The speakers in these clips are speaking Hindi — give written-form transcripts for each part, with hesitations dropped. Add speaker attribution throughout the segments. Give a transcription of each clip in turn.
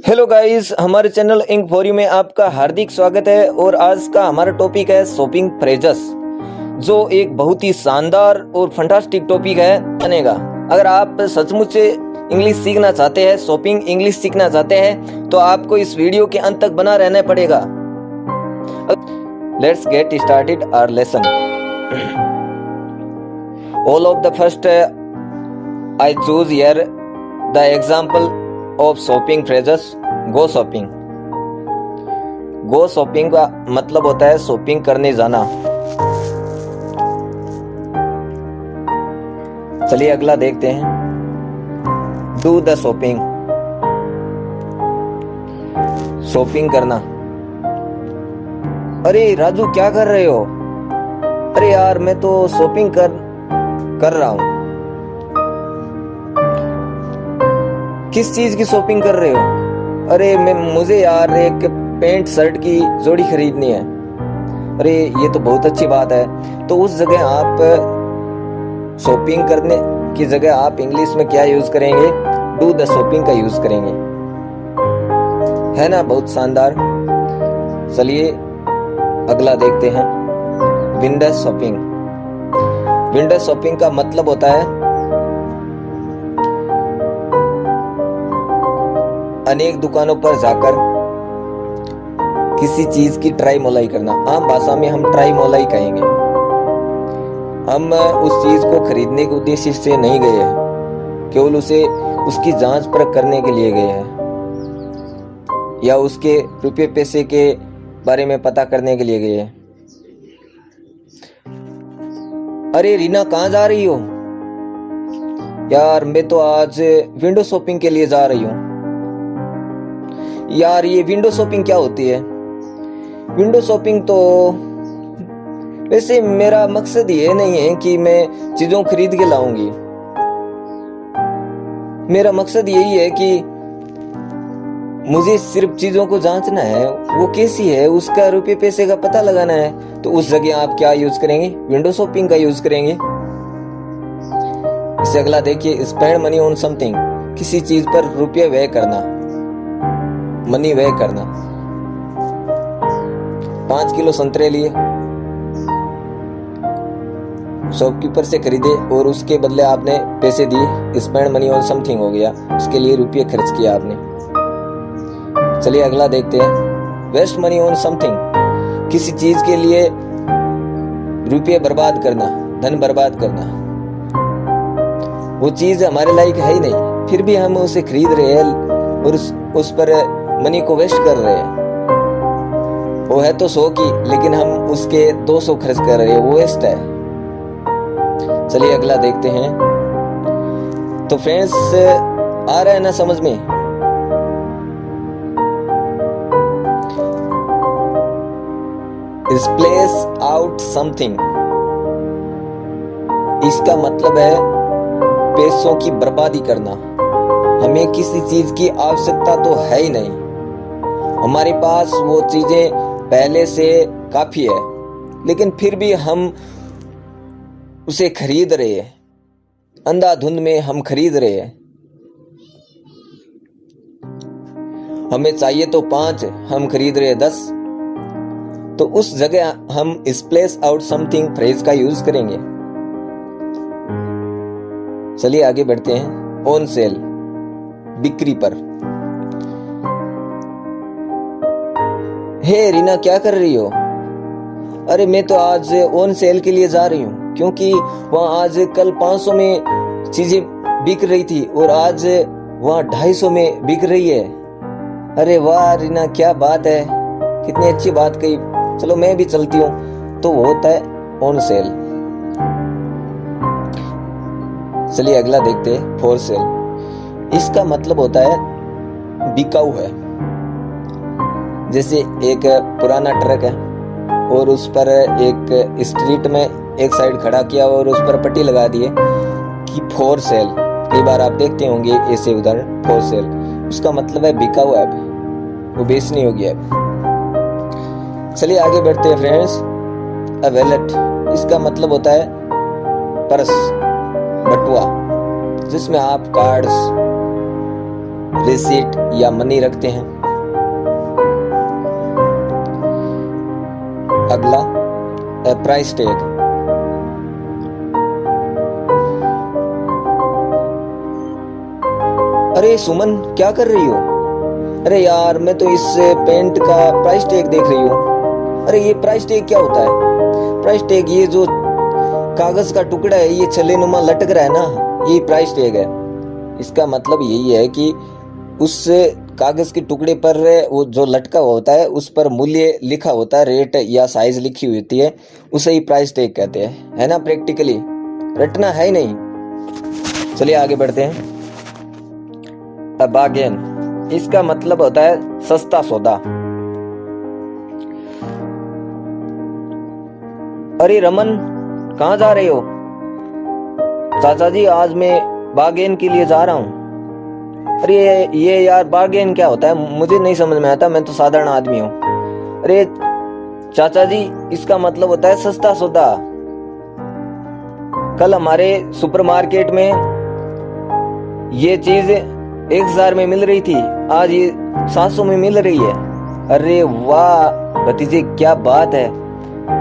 Speaker 1: हेलो गाइस, हमारे चैनल इंक फॉर यू में आपका हार्दिक स्वागत है। और आज का हमारा टॉपिक है शॉपिंग फ्रेजेस, जो एक बहुत ही शानदार और फंटास्टिक टॉपिक है बनेगा। अगर आप सचमुच से इंग्लिश सीखना चाहते हैं, शॉपिंग इंग्लिश सीखना चाहते हैं, तो आपको इस वीडियो के अंत तक बना रहना पड़ेगा। Let's get started our lesson. All of the first I choose here the example of shopping phrases. Go shopping. Go shopping का मतलब होता है शॉपिंग करने जाना। चलिए अगला देखते हैं। Do the shopping. शॉपिंग करना। अरे राजू क्या कर रहे हो? अरे यार मैं तो शॉपिंग कर रहा हूं। किस चीज की शॉपिंग कर रहे हो? अरे मुझे यार एक पैंट शर्ट की जोड़ी खरीदनी है। अरे ये तो बहुत अच्छी बात है। तो उस जगह आप शॉपिंग करने की जगह आप इंग्लिश में क्या यूज करेंगे? डू द शॉपिंग का यूज करेंगे, है ना? बहुत शानदार। चलिए अगला देखते हैं। Window shopping. विंडो शॉपिंग का मतलब होता है अनेक दुकानों पर जाकर किसी चीज की ट्राई मोलाई करना। आम भाषा में हम ट्राई मोलाई कहेंगे। हम उस चीज को खरीदने के उद्देश्य से नहीं गए हैं, केवल उसकी जांच परख करने के लिए गए हैं, या उसके रुपये पैसे के बारे में पता करने के लिए गए हैं। अरे रीना कहाँ जा रही हो? यार मैं तो आज विंडो शॉपिंग के लिए जा रही हूँ। यार ये विंडो शॉपिंग क्या होती है? विंडो शॉपिंग तो वैसे मेरा मकसद ये नहीं है कि मैं चीजों खरीद के लाऊंगी। मेरा मकसद यही है कि मुझे सिर्फ चीजों को जांचना है, वो कैसी है, उसका रुपये पैसे का पता लगाना है। तो उस जगह आप क्या यूज करेंगे? विंडो शॉपिंग का यूज करेंगे। इससे अगला देखिए। Spend money on something. किसी चीज पर रुपये व्यय करना, मनी व्यय करना। 5 किलो संतरे लिए, शॉपकीपर से खरीदे और उसके बदले आपने पैसे दिए। स्पेंड मनी ऑन समथिंग हो गया, उसके लिए रुपये खर्च किया आपने। चलिए अगला देखते हैं। Waste money on something. किसी चीज के लिए रुपये बर्बाद करना, धन बर्बाद करना। वो चीज हमारे लायक है ही नहीं, फिर भी हम उसे खरीद रहे हैं और उस पर मनी को वेस्ट कर रहे हैं। वो है तो 100 की, लेकिन हम उसके 200 खर्च कर रहे हैं, वो वेस्ट है। चलिए अगला देखते हैं। तो फ्रेंड्स आ रहा है ना समझ में? Splash out something. इसका मतलब है पैसों की बर्बादी करना। हमें किसी चीज की आवश्यकता तो है ही नहीं, हमारे पास वो चीजें पहले से काफी है, लेकिन फिर भी हम उसे खरीद रहे हैं। अंधाधुंध में हम खरीद रहे हैं। हमें चाहिए तो 5, हम खरीद रहे हैं 10। तो उस जगह हम स्प्लेश आउट समथिंग फ्रेज का यूज करेंगे। चलिए आगे बढ़ते हैं। On sale. बिक्री पर। हे रीना क्या कर रही हो? अरे मैं तो आज ऑन सेल के लिए जा रही हूँ, क्योंकि वहां आज कल 500 में चीजें बिक रही थी और आज वहां 250 में बिक रही है। अरे वाह रीना, क्या बात है, कितनी अच्छी बात कही। चलो मैं भी चलती हूँ। तो वो होता है ऑन सेल। चलिए अगला देखते हैं। For sale. इसका मतलब होता है बिकाऊ है। जैसे एक पुराना ट्रक है और उस पर एक स्ट्रीट में एक साइड खड़ा किया और उस पर पट्टी लगा दी है कि फॉर सेल। कई बार आप देखते होंगे ऐसे उदाहरण, फॉर सेल। उसका मतलब है बिकाऊ है, वो बेचनी होगी अब। चलिए आगे बढ़ते हैं फ्रेंड्स। अ वैलेट। इसका मतलब होता है पर्स, बटुआ, जिसमें आप कार्ड्स, रिसीट या मनी रखते हैं। अगला प्राइस टैग। अरे सुमन, क्या कर रही हो? अरे यार, मैं तो इस पेंट का प्राइस टैग देख रही हूँ। अरे ये प्राइस टैग क्या होता है? प्राइस टैग ये जो कागज का टुकड़ा है, ये छल्लेनुमा लटक रहा है ना, ये प्राइस टैग है। इसका मतलब यही है कि उस कागज के टुकड़े पर वो जो लटका हुआ होता है उस पर मूल्य लिखा होता है, रेट या साइज लिखी होती है, उसे ही प्राइस टैग कहते हैं, है ना। प्रैक्टिकली रटना है ही नहीं। चलिए आगे बढ़ते हैं। बार्गेन, इसका मतलब होता है सस्ता सौदा। अरे रमन, कहाँ जा रहे हो? चाचा जी, आज मैं बार्गेन के लिए जा रहा हूँ। अरे ये यार, बार्गेन क्या होता है? मुझे नहीं समझ में आता, मैं तो साधारण आदमी हूँ। अरे चाचा जी, इसका मतलब होता है सस्ता सौदा। कल हमारे सुपरमार्केट में ये चीज 1000 में मिल रही थी, आज ये 700 में मिल रही है। अरे वाह भतीजे, क्या बात है,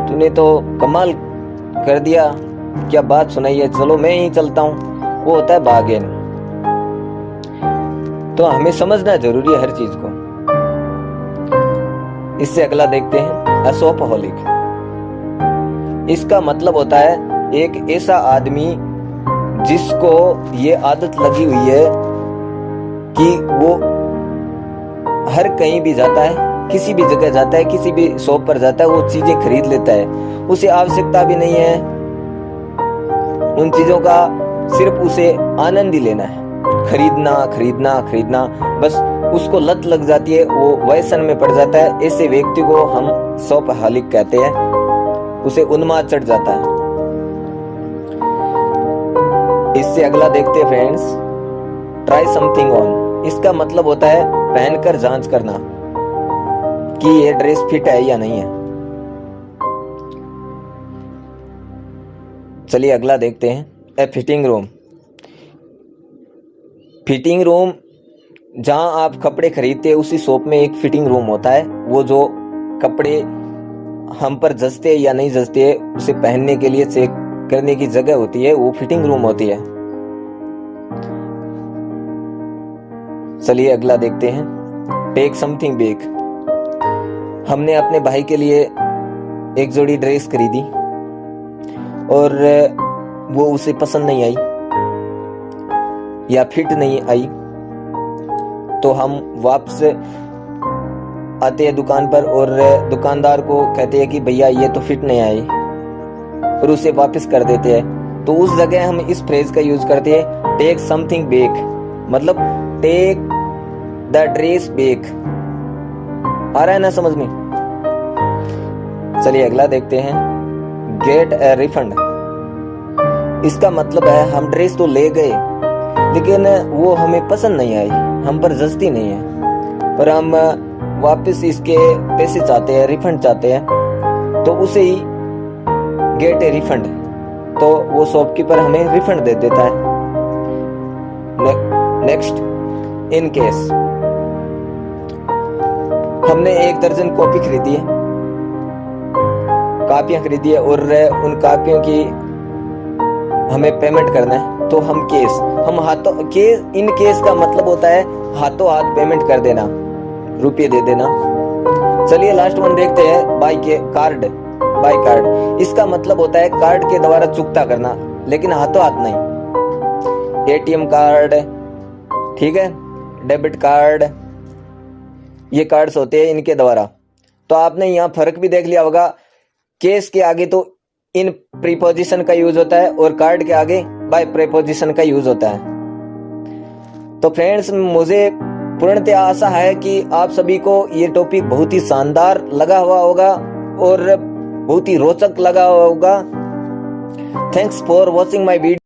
Speaker 1: तूने तो कमाल कर दिया, क्या बात सुनाई है। चलो मैं ही चलता हूँ। वो होता है बार्गेन। तो हमें समझना जरूरी है हर चीज को। इससे अगला देखते हैं, शॉपहॉलिक। इसका मतलब होता है एक ऐसा आदमी जिसको ये आदत लगी हुई है कि वो हर कहीं भी जाता है, किसी भी जगह जाता है, किसी भी शॉप पर जाता है, वो चीजें खरीद लेता है। उसे आवश्यकता भी नहीं है उन चीजों का, सिर्फ उसे आनंद ही लेना है, खरीदना खरीदना खरीदना, बस उसको लत लग जाती है, वो व्यसन में पड़ जाता है। ऐसे व्यक्ति को हम शॉपहॉलिक कहते हैं, उसे उन्माद चढ़ जाता है। इससे अगला देखते हैं फ्रेंड्स, ट्राई समथिंग ऑन। इसका मतलब होता है पहनकर जांच करना कि ये ड्रेस फिट है या नहीं है। चलिए अगला देखते हैं, फिटिंग रूम। फिटिंग रूम, जहां आप कपड़े खरीदते हैं उसी शॉप में एक फिटिंग रूम होता है। वो जो कपड़े हम पर जचते हैं या नहीं जचते हैं उसे पहनने के लिए चेक करने की जगह होती है, वो फिटिंग रूम होती है। चलिए अगला देखते हैं, टेक समथिंग बैक। हमने अपने भाई के लिए एक जोड़ी ड्रेस खरीदी और वो उसे पसंद नहीं आई या फिट नहीं आई, तो हम वापस आते हैं दुकान पर और दुकानदार को कहते हैं कि भैया ये तो फिट नहीं आई, और उसे वापस कर देते हैं। तो उस जगह हम इस फ्रेज का यूज करते हैं, टेक समथिंग बैक, मतलब टेक द ड्रेस बैक। आ रहा है ना समझ में? चलिए अगला देखते हैं, गेट ए रिफंड। इसका मतलब है हम ड्रेस तो ले गए लेकिन वो हमें पसंद नहीं आई, हम पर जचती नहीं है, पर हम वापस इसके पैसे चाहते हैं, रिफंड चाहते हैं, तो उसे ही गेट ए रिफंड, तो वो शॉपकीपर हमें रिफंड दे देता है। Next, in case. हमने 1 दर्जन कॉपी खरीदी है, कापियां खरीदी है और उन कापियों की हमें पेमेंट करना है, तो हम केस, हम हाथों केस, इन केस का मतलब होता है हाथों हाथ पेमेंट कर देना, रुपये दे देना। चलिए लास्ट वन देखते हैं, बाय कार्ड। बाय कार्ड, इसका मतलब होता है कार्ड के द्वारा चुकता करना, लेकिन हाथों हाथ नहीं। एटीएम कार्ड, ठीक है, डेबिट कार्ड, ये कार्ड्स होते हैं इनके द्वारा। तो आपने यहाँ फर्क भी देख लिया होगा, केस के आगे तो इन प्रीपोजिशन का यूज होता है और कार्ड के आगे बाय प्रीपोजिशन का यूज होता है। तो फ्रेंड्स, मुझे पूर्णतः आशा है कि आप सभी को ये टॉपिक बहुत ही शानदार लगा हुआ होगा और बहुत ही रोचक लगा हुआ होगा। Thanks for watching my video.